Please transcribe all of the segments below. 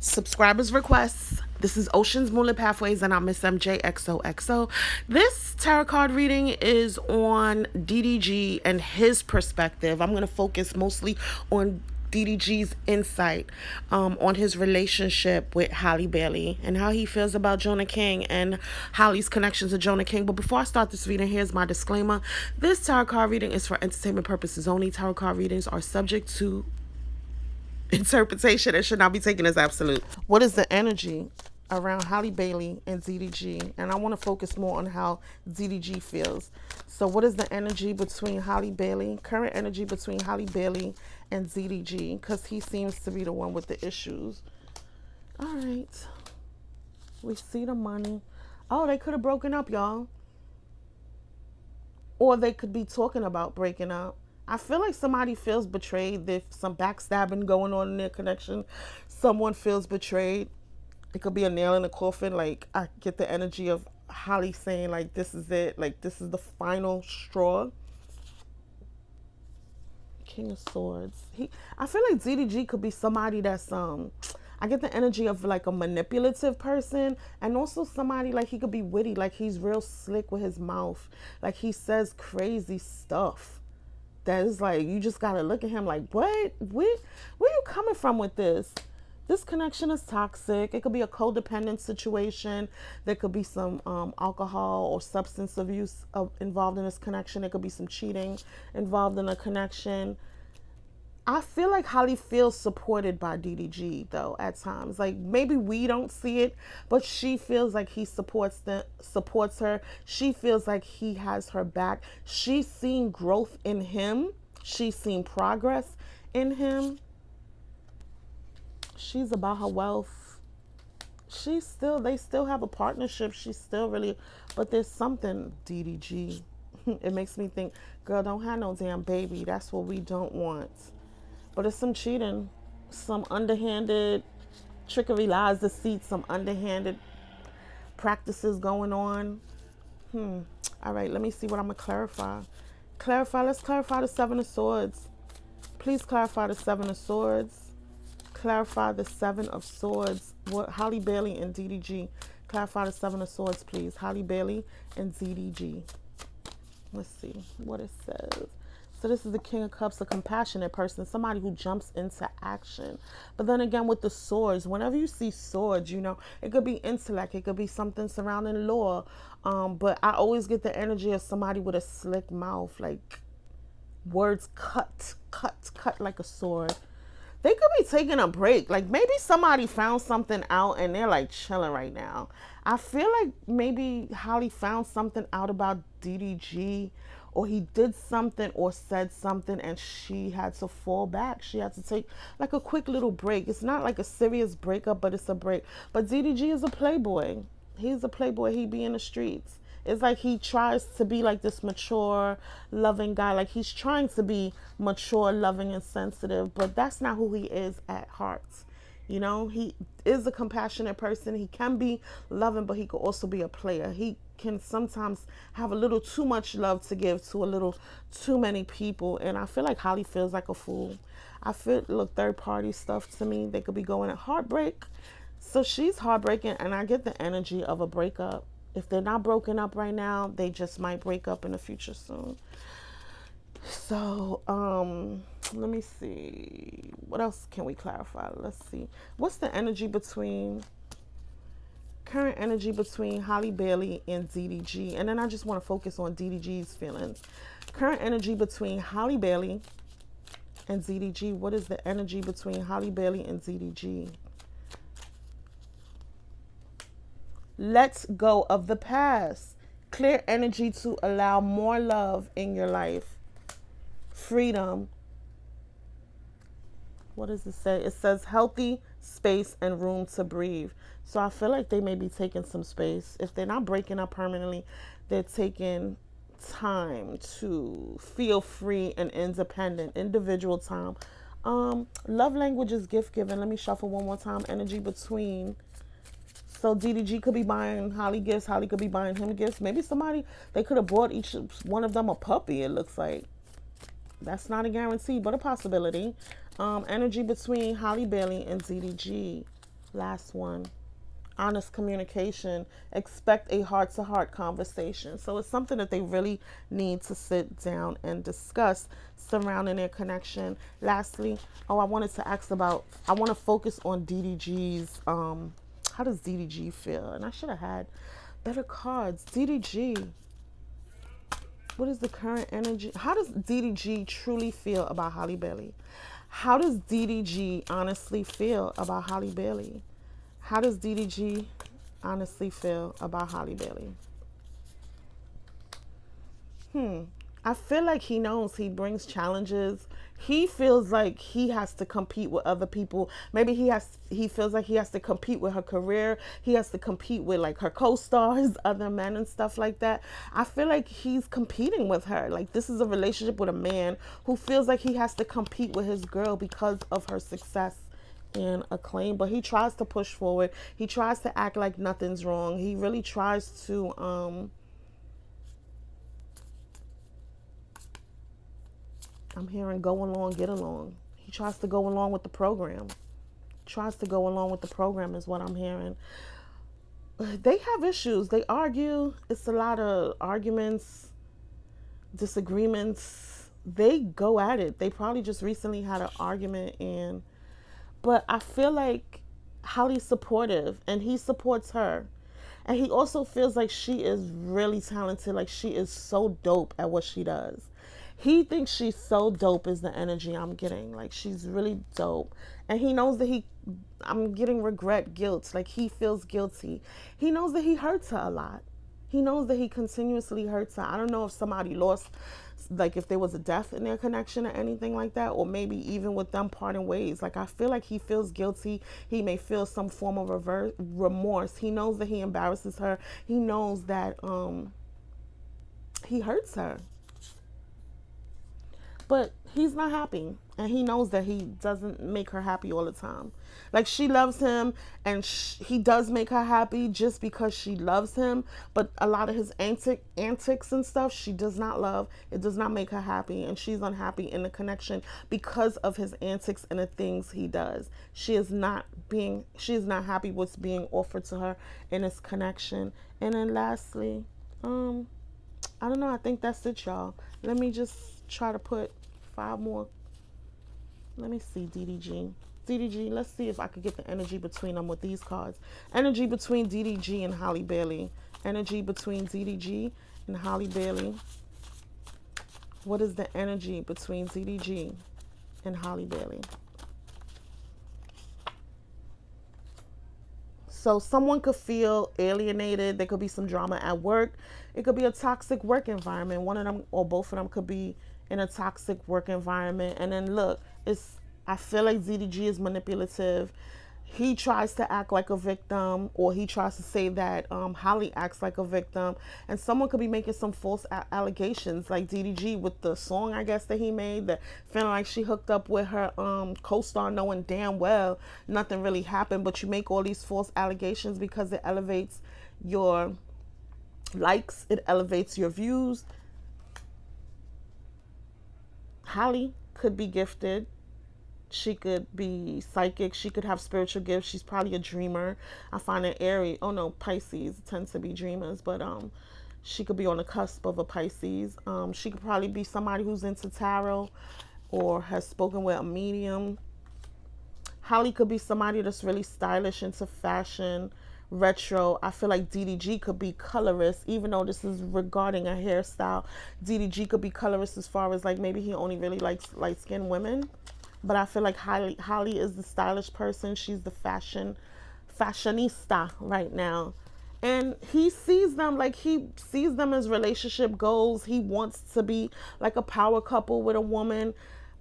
Subscribers requests. This is Ocean's Moonlit Pathways, and I'm Miss MJXOXO. This tarot card reading is on DDG and his perspective. I'm going to focus mostly on DDG's insight on his relationship with Halle Bailey and how he feels about Jonah King and Halle's connections to Jonah King. But before I start this reading, here's my disclaimer. This tarot card reading is for entertainment purposes only. Tarot card readings are subject to interpretation and should not be taken as absolute. What is the energy around Halle Bailey and DDG? And I want to focus more on how DDG feels. So what is the energy between Halle Bailey, current energy between Halle Bailey and DDG? Because he seems to be the one with the issues. All right. We see the money. Oh, they could have broken up, y'all. Or they could be talking about breaking up. I feel like somebody feels betrayed. There's some backstabbing going on in their connection. Someone feels betrayed. It could be a nail in the coffin. Like, I get the energy of Holly saying, like, this is it. Like, this is the final straw. King of Swords. I feel like DDG could be somebody that's I get the energy of like a manipulative person, and also somebody like he could be witty, like he's real slick with his mouth. Like he says crazy stuff. That is like, you just gotta look at him like, what? Where you coming from with this? This connection is toxic. It could be a codependent situation. There could be some alcohol or substance abuse involved in this connection. There could be some cheating involved in a connection. I feel like Holly feels supported by DDG though at times. Like maybe we don't see it, but she feels like he supports her. She feels like he has her back. She's seen growth in him. She's seen progress in him. She's about her wealth. They still have a partnership. She's still really, but there's something, DDG. It makes me think, girl, don't have no damn baby. That's what we don't want. But it's some cheating, some underhanded trickery, lies, deceit, some underhanded practices going on. All right, let me see what I'm going to clarify. Let's clarify the Seven of Swords. Please clarify the Seven of Swords. Clarify the Seven of Swords. What Halle Bailey and DDG. Clarify the Seven of Swords, please. Halle Bailey and DDG. Let's see what it says. So this is the King of Cups, a compassionate person, somebody who jumps into action. But then again, with the swords, whenever you see swords, you know, it could be intellect, it could be something surrounding law. But I always get the energy of somebody with a slick mouth, like words cut like a sword. They could be taking a break. Like maybe somebody found something out and they're like chilling right now. I feel like maybe Holly found something out about DDG, or he did something or said something and she had to fall back. She had to take like a quick little break. It's not like a serious breakup, but it's a break. But DDG is a playboy. He's a playboy. He be in the streets. It's like he tries to be like this mature, loving guy. Like he's trying to be mature, loving, and sensitive, but that's not who he is at heart. You know, he is a compassionate person. He can be loving, but he could also be a player. He can sometimes have a little too much love to give to a little too many people. And I feel like Holly feels like a fool. I feel, look, third party stuff to me. They could be going at heartbreak. So she's heartbreaking, and I get the energy of a breakup. If they're not broken up right now, they just might break up in the future soon. So, let me see. What else can we clarify? Let's see. What's the energy current energy between Halle Bailey and DDG? And then I just want to focus on DDG's feelings. Current energy between Halle Bailey and DDG. What is the energy between Halle Bailey and DDG? Let go of the past. Clear energy to allow more love in your life. Freedom. What does it say? It says healthy space and room to breathe. So I feel like they may be taking some space. If they're not breaking up permanently, they're taking time to feel free and independent, individual time. Love language is gift giving. Let me shuffle one more time. Energy between. So DDG could be buying Holly gifts. Holly could be buying him gifts. Maybe they could have bought each one of them a puppy, it looks like. That's not a guarantee, but a possibility. Energy between Halle Bailey and DDG. Last one. Honest communication. Expect a heart to heart conversation. So it's something that they really need to sit down and discuss surrounding their connection. Lastly, I wanted to ask about, I want to focus on DDG's, how does DDG feel? And I should have had better cards. DDG, what is the current energy? How does DDG truly feel about Halle Bailey? How does DDG honestly feel about Halle Bailey? How does DDG honestly feel about Halle Bailey? I feel like he knows he brings challenges. He feels like he has to compete with other people. Maybe he feels like he has to compete with her career. He has to compete with like her co-stars, other men and stuff like that. I feel like he's competing with her. Like this is a relationship with a man who feels like he has to compete with his girl because of her success and acclaim, but he tries to push forward. He tries to act like nothing's wrong. He really tries to I'm hearing go along, get along. He tries to go along with the program. Tries to go along with the program is what I'm hearing. They have issues. They argue. It's a lot of arguments, disagreements. They go at it. They probably just recently had an argument, and but I feel like Holly's supportive and he supports her. And he also feels like she is really talented, like she is so dope at what she does. He thinks she's so dope is the energy I'm getting. Like she's really dope. And he knows that I'm getting regret, guilt. Like he feels guilty. He knows that he hurts her a lot. He knows that he continuously hurts her. I don't know if somebody lost, like if there was a death in their connection or anything like that, or maybe even with them parting ways. Like I feel like he feels guilty. He may feel some form of remorse. He knows that he embarrasses her. He knows that he hurts her. But he's not happy, and he knows that he doesn't make her happy all the time. Like she loves him, and he does make her happy just because she loves him. But a lot of his antics and stuff, she does not love. It does not make her happy, and she's unhappy in the connection because of his antics and the things he does. She is not happy what's being offered to her in this connection. And then lastly, I don't know. I think that's it, y'all. Let me just try to put 5 more. Let me see, DDG. DDG, let's see if I could get the energy between them with these cards. Energy between DDG and Halle Bailey. Energy between DDG and Halle Bailey. What is the energy between DDG and Halle Bailey? So someone could feel alienated. There could be some drama at work. It could be a toxic work environment. One of them or both of them could be in a toxic work environment. And then look, I feel like ZDG is manipulative. He tries to act like a victim, or he tries to say that Holly acts like a victim, and someone could be making some false allegations, like DDG with the song I guess that he made, that feeling like she hooked up with her co-star, knowing damn well nothing really happened, but you make all these false allegations because it elevates your likes, it elevates your views. Holly could be gifted. She could be psychic. She could have spiritual gifts. She's probably a dreamer. I find an Aries. Oh no, Pisces tends to be dreamers, but she could be on the cusp of a Pisces. She could probably be somebody who's into tarot or has spoken with a medium. Holly could be somebody that's really stylish, into fashion, retro. I feel like DDG could be colorist, even though this is regarding a hairstyle. DDG could be colorist as far as like maybe he only really likes light-skinned women. But I feel like Holly is the stylish person. She's the fashionista right now. And he sees them as relationship goals. He wants to be like a power couple with a woman.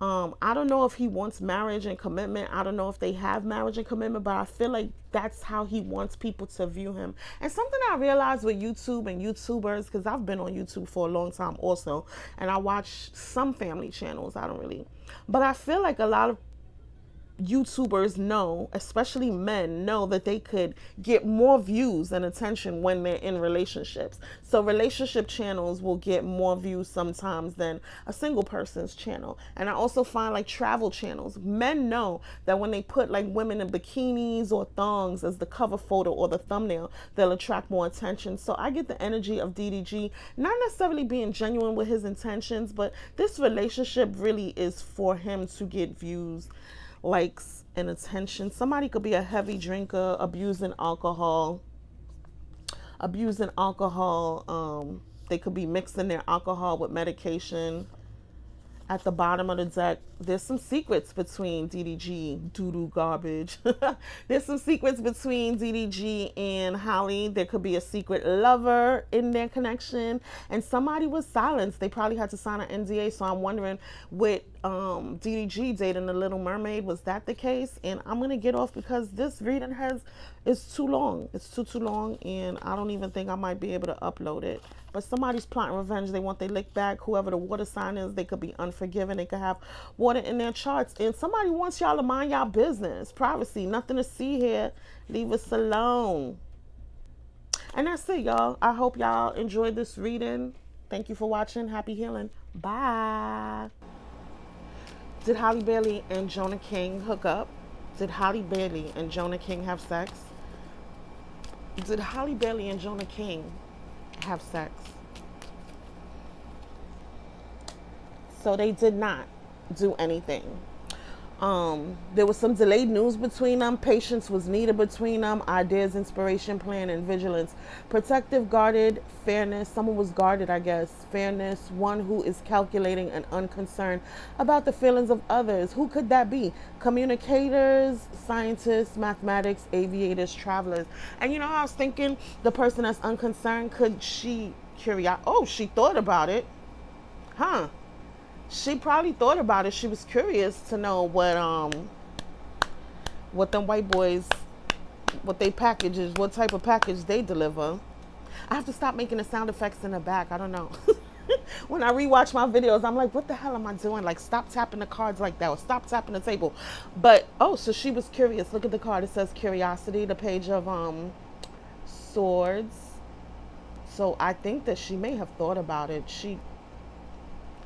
I don't know if he wants marriage and commitment. I don't know if they have marriage and commitment, but I feel like that's how he wants people to view him. And something I realized with YouTube and YouTubers, because I've been on YouTube for a long time also, and I watch some family channels. I don't really, but I feel like a lot of YouTubers know, especially men, know that they could get more views and attention when they're in relationships. So relationship channels will get more views sometimes than a single person's channel. And I also find like travel channels, men know that when they put like women in bikinis or thongs as the cover photo or the thumbnail, they'll attract more attention. So I get the energy of DDG, not necessarily being genuine with his intentions, but this relationship really is for him to get views, likes, and attention. Somebody could be a heavy drinker, abusing alcohol. They could be mixing their alcohol with medication. At the bottom of the deck, there's some secrets between DDG, doo-doo garbage. There's some secrets between DDG and Halle. There could be a secret lover in their connection. And somebody was silenced. They probably had to sign an NDA. So I'm wondering, with DDG dating the Little Mermaid, was that the case? And I'm going to get off because this reading is too long. It's too long. And I don't even think I might be able to upload it. But somebody's plotting revenge. They want their lick back. Whoever the water sign is, they could be unforgiving. They could have water in their charts. And somebody wants y'all to mind y'all business. Privacy. Nothing to see here. Leave us alone. And that's it, y'all. I hope y'all enjoyed this reading. Thank you for watching. Happy healing. Bye. Did Halle Bailey and Jonah King hook up? Did Halle Bailey and Jonah King have sex? Did Halle Bailey and Jonah King have sex? So they did not do anything. There was some delayed news between them. Patience was needed between them. Ideas, inspiration, plan, and vigilance. Protective, guarded, fairness. Someone was guarded, I guess. Fairness. One who is calculating and unconcerned about the feelings of others. Who could that be? Communicators, scientists, mathematics, aviators, travelers. And you know, I was thinking the person that's unconcerned, could she she thought about it. Huh. She probably thought about it. She was curious to know what them white boys, what they packages, what type of package they deliver. I have to stop making the sound effects in the back. I don't know. When I rewatch my videos, I'm like, what the hell am I doing? Like, stop tapping the cards like that, or stop tapping the table. But so she was curious. Look at the card. It says curiosity, the page of swords. So I think that she may have thought about it.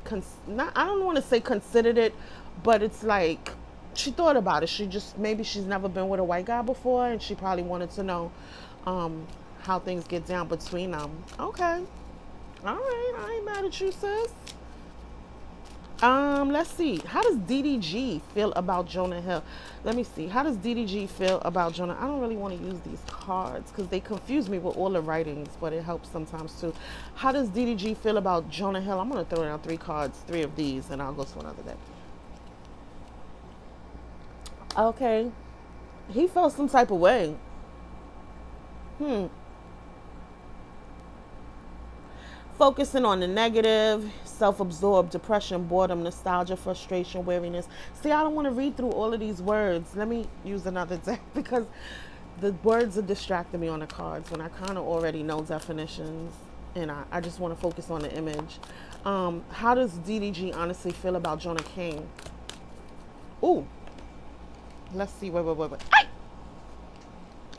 I don't want to say considered it, but it's like she thought about it. Maybe she's never been with a white guy before, and she probably wanted to know how things get down between them. Okay. All right. I ain't mad at you, sis. Let's see. How does DDG feel about Jonah Hill? Let me see. How does DDG feel about Jonah? I don't really want to use these cards because they confuse me with all the writings, but it helps sometimes too. How does DDG feel about Jonah Hill? I'm going to throw down 3 cards, 3 of these, and I'll go to another deck. Okay. He felt some type of way. Focusing on the negative, self-absorbed, depression, boredom, nostalgia, frustration, weariness. See, I don't want to read through all of these words. Let me use another deck because the words are distracting me on the cards when I kind of already know definitions, and I just want to focus on the image. How does DDG honestly feel about Jonah King? Ooh. Let's see. Wait. Ay!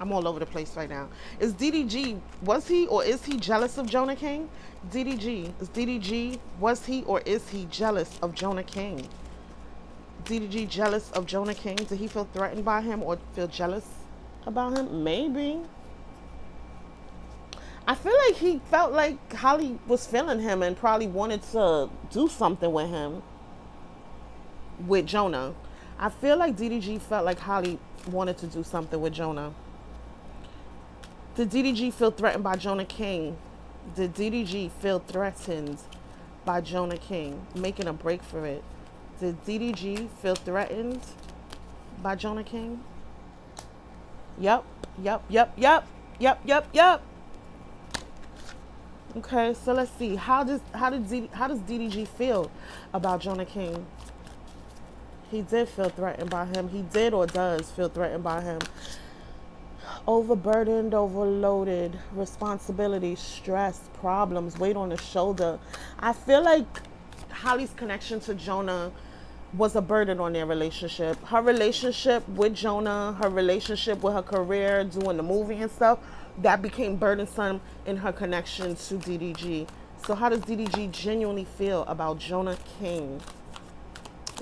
I'm all over the place right now. Is DDG, was he or is he jealous of Jonah King? Was he or is he jealous of Jonah King? DDG jealous of Jonah King? Did he feel threatened by him or feel jealous about him? Maybe. I feel like he felt like Halle was feeling him and probably wanted to do something with him, with Jonah. I feel like DDG felt like Halle wanted to do something with Jonah. Did DDG feel threatened by Jonah King? Did DDG feel threatened by Jonah King? Making a break for it. Did DDG feel threatened by Jonah King? Yep. Okay, so let's see. How does DDG feel about Jonah King? He did feel threatened by him. He did or does feel threatened by him. Overburdened, overloaded, responsibility, stress, problems, weight on the shoulder. I feel like Halle's connection to Jonah was a burden on their relationship. Her relationship with Jonah, her relationship with her career, doing the movie and stuff, that became burdensome in her connection to DDG. So how does DDG genuinely feel about Jonah King?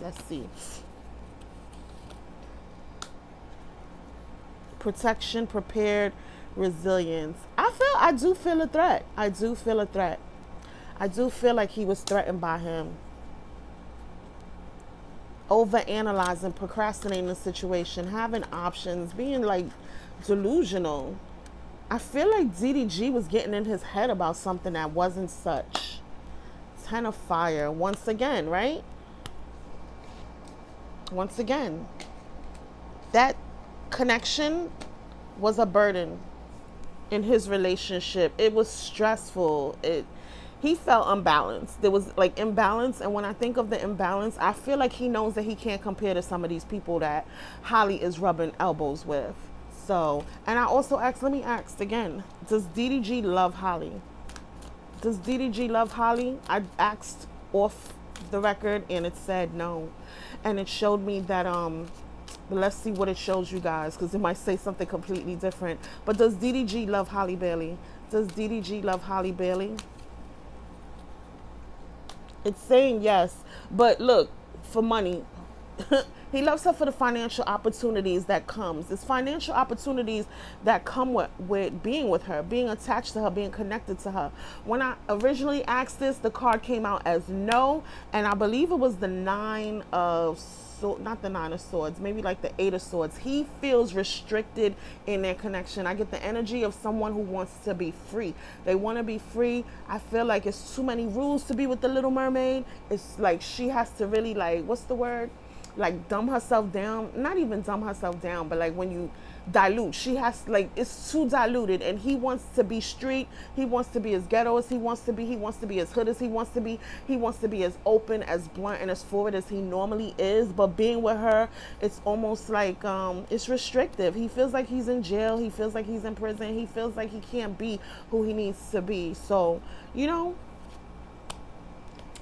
Let's see. Protection, prepared, resilience. I do feel a threat. I do feel a threat. I do feel like he was threatened by him. Over analyzing, procrastinating the situation, having options, being like delusional. I feel like DDG was getting in his head about something that wasn't such. 10 of fire. Once again, right? Once again. That connection was a burden in his relationship. It was stressful. He felt unbalanced. There was like imbalance, and when I think of the imbalance, I feel like he knows that he can't compare to some of these people that Halle is rubbing elbows with. So, and I also asked, let me ask again, does DDG love Halle? Does DDG love Halle? I asked off the record and it said no. And it showed me that but let's see what it shows you guys, because it might say something completely different. But does DDG love Halle Bailey? Does DDG love Halle Bailey? It's saying yes, but look, for money. He loves her for the financial opportunities that comes. It's financial opportunities that come with being with her, being attached to her, being connected to her. When I originally asked this, the card came out as no, and I believe it was the nine of not the nine of swords, maybe like the eight of swords. He feels restricted in their connection. I get the energy of someone who wants to be free. They want to be free. I feel like it's too many rules to be with the Little Mermaid. It's like she has to really, like, what's the word? Like dumb herself down. Not even dumb herself down, but like when you dilute, she has, like, it's too diluted. And he wants to be street. He wants to be as ghetto as he wants to be. He wants to be as hood as he wants to be. He wants to be as open, as blunt, and as forward as he normally is. But being with her, it's almost like it's restrictive. He feels like he's in jail. He feels like he's in prison. He feels like he can't be who he needs to be. So, you know,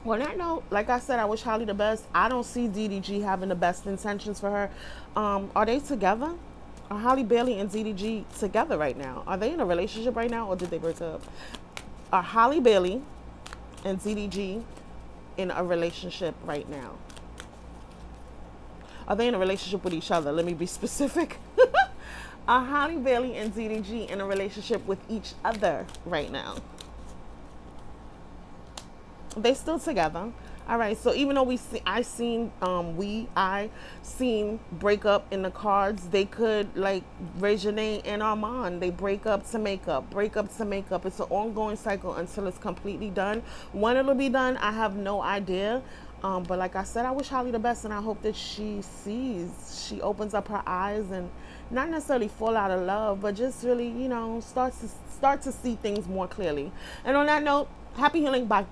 on that note, like I said, I wish Halle the best. I don't see DDG having the best intentions for her. Are they together? Are Halle Bailey and DDG together right now? Are they in a relationship right now, or did they break up? Are Halle Bailey and DDG in a relationship right now? Are they in a relationship with each other? Let me be specific. Are Halle Bailey and DDG in a relationship with each other right now? They still together. All right, so even though I seen break up in the cards, they could, like Regine and Armand, they break up to make up, break up to make up. It's an ongoing cycle until it's completely done. When it'll be done, I have no idea. But like I said, I wish Halle the best, and I hope that she opens up her eyes and not necessarily fall out of love, but just really, you know, start to see things more clearly. And on that note, happy healing. Bye.